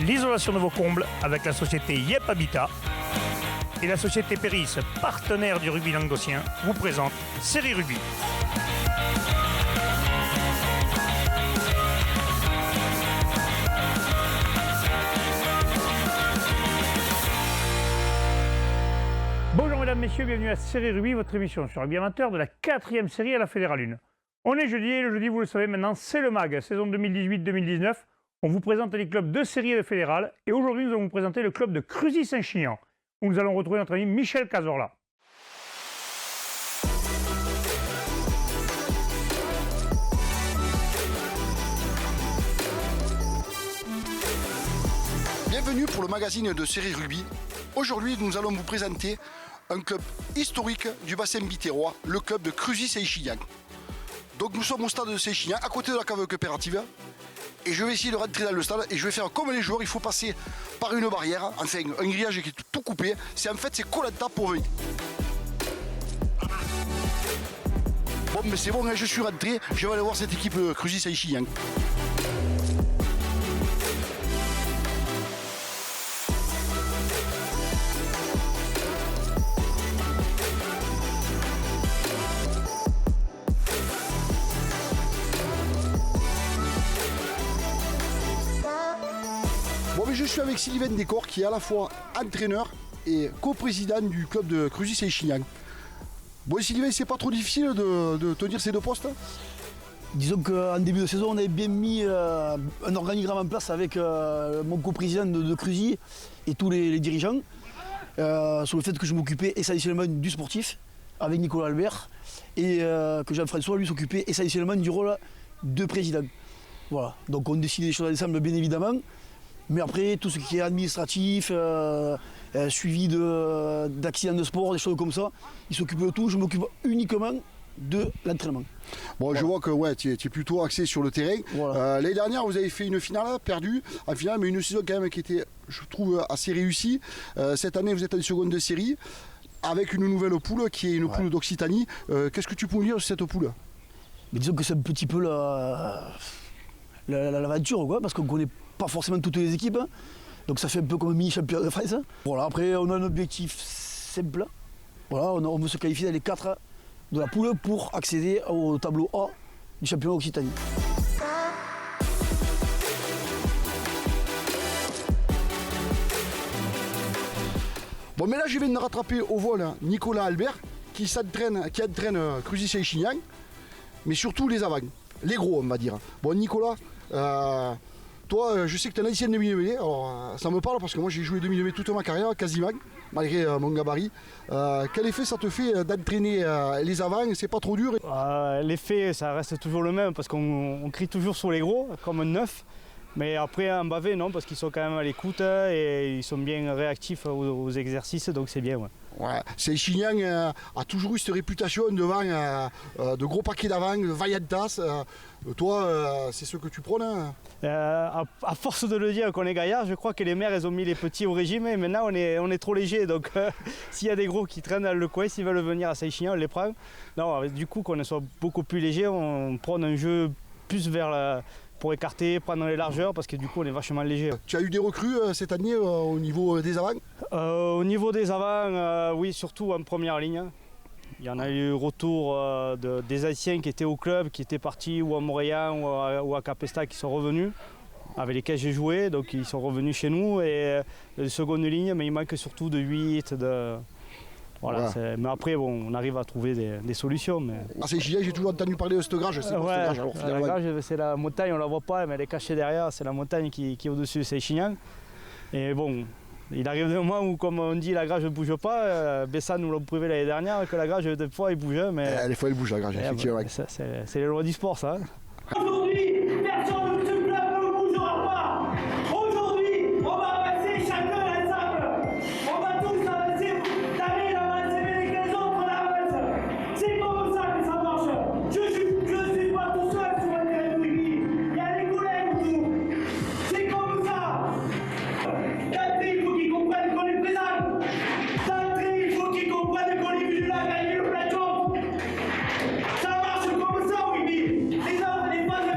l'isolation de vos combles avec la société Yep Habitat. Et la société Péris, partenaire du rugby languedocien, vous présente Série Rugby. Bonjour mesdames, messieurs, bienvenue à Série Rugby, votre émission sur rugby amateur de la 4e série à la Fédérale 1. On est jeudi et le jeudi, vous le savez maintenant, c'est le MAG, saison 2018-2019. On vous présente les clubs de série et de fédérale. Et aujourd'hui, nous allons vous présenter le club de Cruzy-Saint-Chinian, où nous allons retrouver notre ami Michel Cazorla. Bienvenue pour le magazine de Série Rugby. Aujourd'hui, nous allons vous présenter un club historique du bassin bitérois, le club de Cruzy-Saint-Chinian. Donc nous sommes au stade de Saint-Chinian, à côté de la cave coopérative. Et je vais essayer de rentrer dans le stade et je vais faire comme les joueurs, il faut passer par une barrière, enfin un grillage qui est tout coupé. C'est Koh-Lanta pour venir. Bon mais c'est bon, je suis rentré, je vais aller voir cette équipe Cruzy-Saint-Chinian. Je suis avec Sylvain Descor qui est à la fois entraîneur et coprésident du club de Cruzy-Saint-Chinian. Bon Sylvain, c'est pas trop difficile de tenir ces deux postes? Disons qu'en début de saison, on avait bien mis un organigramme en place avec mon coprésident de Cruzy et tous les dirigeants sur le fait que je m'occupais essentiellement du sportif avec Nicolas Albert et que Jean-François lui s'occupait essentiellement du rôle de président. Voilà, donc on décide des choses ensemble bien évidemment. Mais après, tout ce qui est administratif, suivi d'accidents de sport, des choses comme ça, il s'occupe de tout. Je m'occupe uniquement de l'entraînement. Bon, voilà. Je vois que ouais, tu es plutôt axé sur le terrain. Voilà. L'année dernière, vous avez fait une finale perdue en finale, mais une saison quand même qui était, je trouve, assez réussie. Cette année, vous êtes en seconde de série avec une nouvelle poule qui est une poule d'Occitanie. Qu'est-ce que tu peux nous dire sur cette poule? Mais disons que c'est un petit peu l'aventure, quoi, parce qu'on connaît pas forcément toutes les équipes, donc ça fait un peu comme un mini-championnat de France. Voilà, après on a un objectif simple, voilà, on veut se qualifier dans les 4 de la poule pour accéder au tableau A du championnat Occitanie. Bon mais là je viens de rattraper au vol Nicolas Albert qui entraîne Cruzy-Saint-Chinian, mais surtout les avants, les gros on va dire. Bon Nicolas, toi, je sais que tu es un ancien demi-mêlée, alors ça me parle parce que moi j'ai joué demi-mêlée toute ma carrière, quasiment, malgré mon gabarit. Quel effet ça te fait d'entraîner les avants? C'est pas trop dur? L'effet, ça reste toujours le même parce qu'on crie toujours sur les gros, comme un neuf. Mais après, en bavé, non, parce qu'ils sont quand même à l'écoute et ils sont bien réactifs aux exercices, donc c'est bien. Ouais, Saint-Chinian a toujours eu cette réputation devant de gros paquets d'avant, de vaillantas. Toi, c'est ce que tu prônes? À force de le dire qu'on est gaillard, je crois que les mères elles ont mis les petits au régime et maintenant on est trop léger. Donc s'il y a des gros qui traînent dans le coin, s'ils veulent venir à Saint-Chinian, on les prend. Non, du coup qu'on soit beaucoup plus léger, on prône un jeu plus vers pour écarter, prendre les largeurs, parce que du coup on est vachement léger. Tu as eu des recrues cette année au niveau des avants? Au niveau des avants, oui, surtout en première ligne. Il y en a eu retour des anciens qui étaient au club, qui étaient partis ou à Montréal ou à Capesta, qui sont revenus, avec lesquels j'ai joué, donc ils sont revenus chez nous. Et de seconde ligne, mais il manque surtout de 8, Voilà, mais après, bon, on arrive à trouver des solutions. Mais... Ah, c'est j'ai toujours entendu parler de cette grage. C'est quoi, cette grage, alors, la grage, c'est la montagne, on ne la voit pas, mais elle est cachée derrière. C'est la montagne qui est au-dessus de Saint-Chinian. Et bon, il arrive des moments où, comme on dit, la grage ne bouge pas. Bessan nous l'a prouvé l'année dernière que la grage, des fois, elle bouge. Mais... des fois, elle bouge, la grage, effectivement. C'est les lois du sport, ça. Aujourd'hui, personne de ce club ne bougera pas. Aujourd'hui, on va avancer chacun ensemble. On va tous avancer. David avance, mais les autres avancent. C'est comme ça que ça marche. Je suis pas tout seul sur un terrain de rugby. Il y a les collègues autour. C'est comme ça. D'entrée, il faut qu'ils comprennent qu'on est présent. D'entrée, il faut qu'ils comprennent qu'on est venu là gagner le plateau. Ça marche comme ça, oui. Les autres, les fans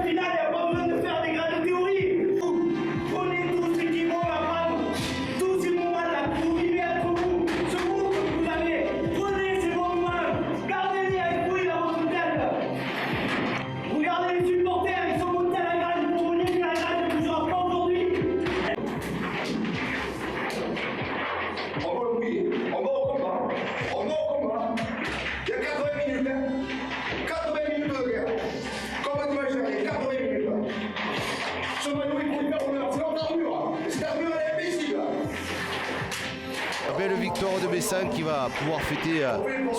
Belle victoire de Bessan qui va pouvoir fêter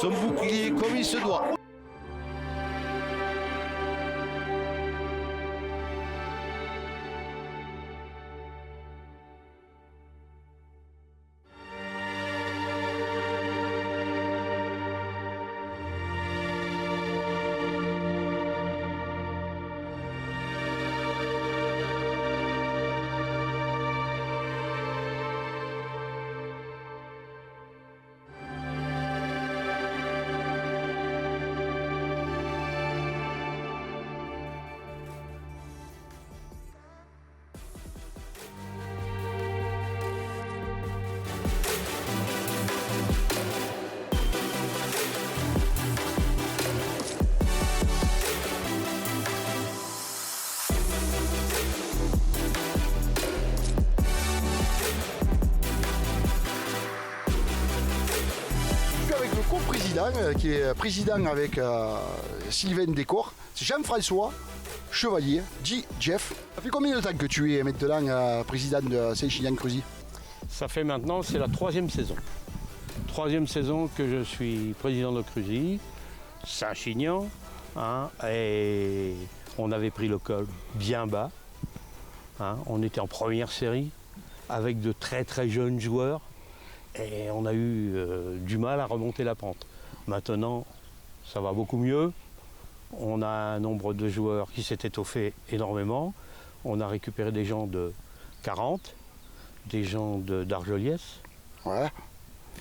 son bouclier comme il se doit. Qui est président avec Sylvain Décor, c'est Jean-François Chevalier, dit Jeff. Ça fait combien de temps que tu es maintenant président de Saint-Chinian-Cruzy? Ça fait maintenant, c'est la 3e saison. 3e saison que je suis président de Cruzy, Saint-Chinian, hein, et on avait pris le col bien bas. Hein, on était en première série avec de très très jeunes joueurs et on a eu du mal à remonter la pente. Maintenant, ça va beaucoup mieux. On a un nombre de joueurs qui s'est étoffé énormément. On a récupéré des gens de 40, des gens d'Argeliès, ouais,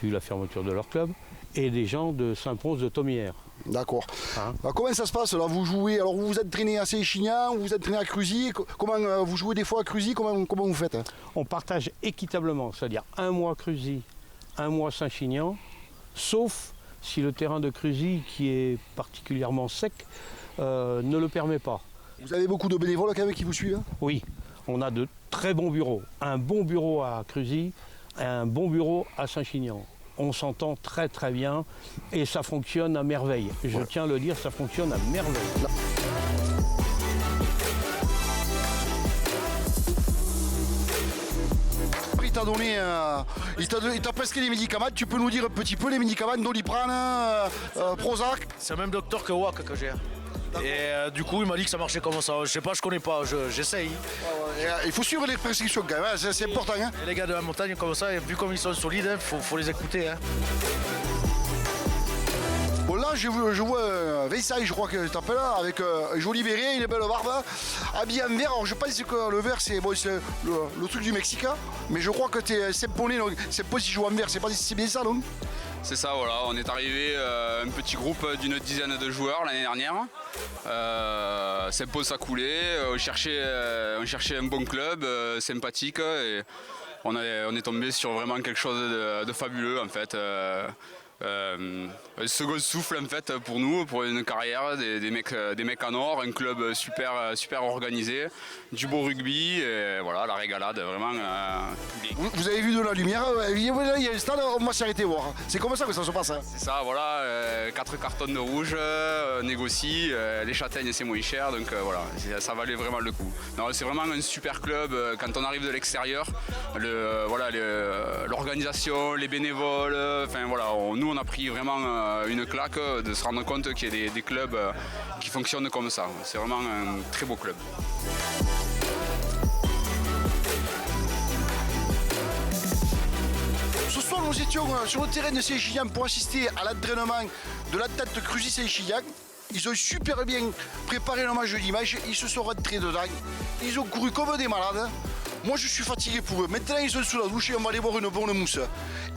vu la fermeture de leur club, et des gens de Saint-Pons de Thomières. D'accord. Hein? Comment ça se passe là? Vous jouez, alors vous vous entraînez à Saint-Chinian, vous vous entraînez à Cruzy, comment vous jouez des fois à Cruzy, comment vous faites? On partage équitablement, c'est-à-dire un mois Cruzy, un mois Saint-Chinian, sauf si le terrain de Cruzy, qui est particulièrement sec, ne le permet pas. Vous avez beaucoup de bénévoles quand même qui vous suivent? Oui, on a de très bons bureaux. Un bon bureau à Cruzy et un bon bureau à Saint-Chinian. On s'entend très très bien et ça fonctionne à merveille. Je tiens à le dire, ça fonctionne à merveille. Il t'a prescrit des médicaments, tu peux nous dire un petit peu les médicaments, Doliprane, Prozac? C'est le même docteur que WAC que j'ai. Et du coup il m'a dit que ça marchait comme ça. Je sais pas, je connais pas, j'essaye. Il faut suivre les prescriptions quand même, hein, c'est important. Hein. Et les gars de la montagne comme ça, vu comme ils sont solides, hein, faut les écouter. Hein. Bon là je vois Vincent, je crois que tu t'appelles là, avec un joli béret, une belle barbe, habillé en vert. Alors je pense que le vert c'est bon, le truc du Mexique, mais je crois que tu es Saint-Ponais, donc c'est pas si je joue en vert, c'est bien ça non? C'est ça, voilà, on est arrivé un petit groupe d'une dizaine de joueurs l'année dernière. Saint-Pons a coulé, on cherchait un bon club sympathique et on est tombé sur vraiment quelque chose de fabuleux en fait. Un second souffle en fait pour nous, pour une carrière, des mecs en or, un club super organisé, du beau rugby, et voilà, la régalade vraiment bien. Vous avez vu de la lumière, il y a un stade, on va s'arrêter voir. C'est comme ça que ça se passe. Hein. C'est ça, voilà, 4 cartons de rouge, négocie, les châtaignes c'est moins cher, donc voilà, ça valait vraiment le coup. C'est vraiment un super club, quand on arrive de l'extérieur, l'organisation, les bénévoles, enfin voilà, nous on a pris vraiment une claque de se rendre compte qu'il y a des clubs qui fonctionnent comme ça. C'est vraiment un très beau club. Ce soir nous étions sur le terrain de Saint-Chinian pour assister à l'entraînement de l'attente Cruzy Saint-Chinian. Ils ont super bien préparé le match de dimanche, ils se sont rentrés dedans, ils ont couru comme des malades. Moi je suis fatigué pour eux. Maintenant ils sont sous la douche et on va aller boire une bonne mousse.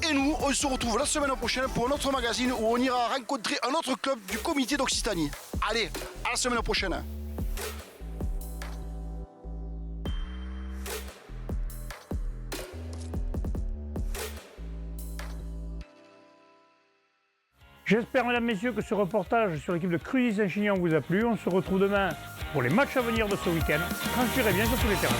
Et nous on se retrouve la semaine prochaine pour un autre magazine où on ira rencontrer un autre club du comité d'Occitanie. Allez, à la semaine prochaine. J'espère, mesdames, messieurs, que ce reportage sur l'équipe de Cruzy Saint-Chinian vous a plu. On se retrouve demain pour les matchs à venir de ce week-end. Transpirez bien sur tous les terrains.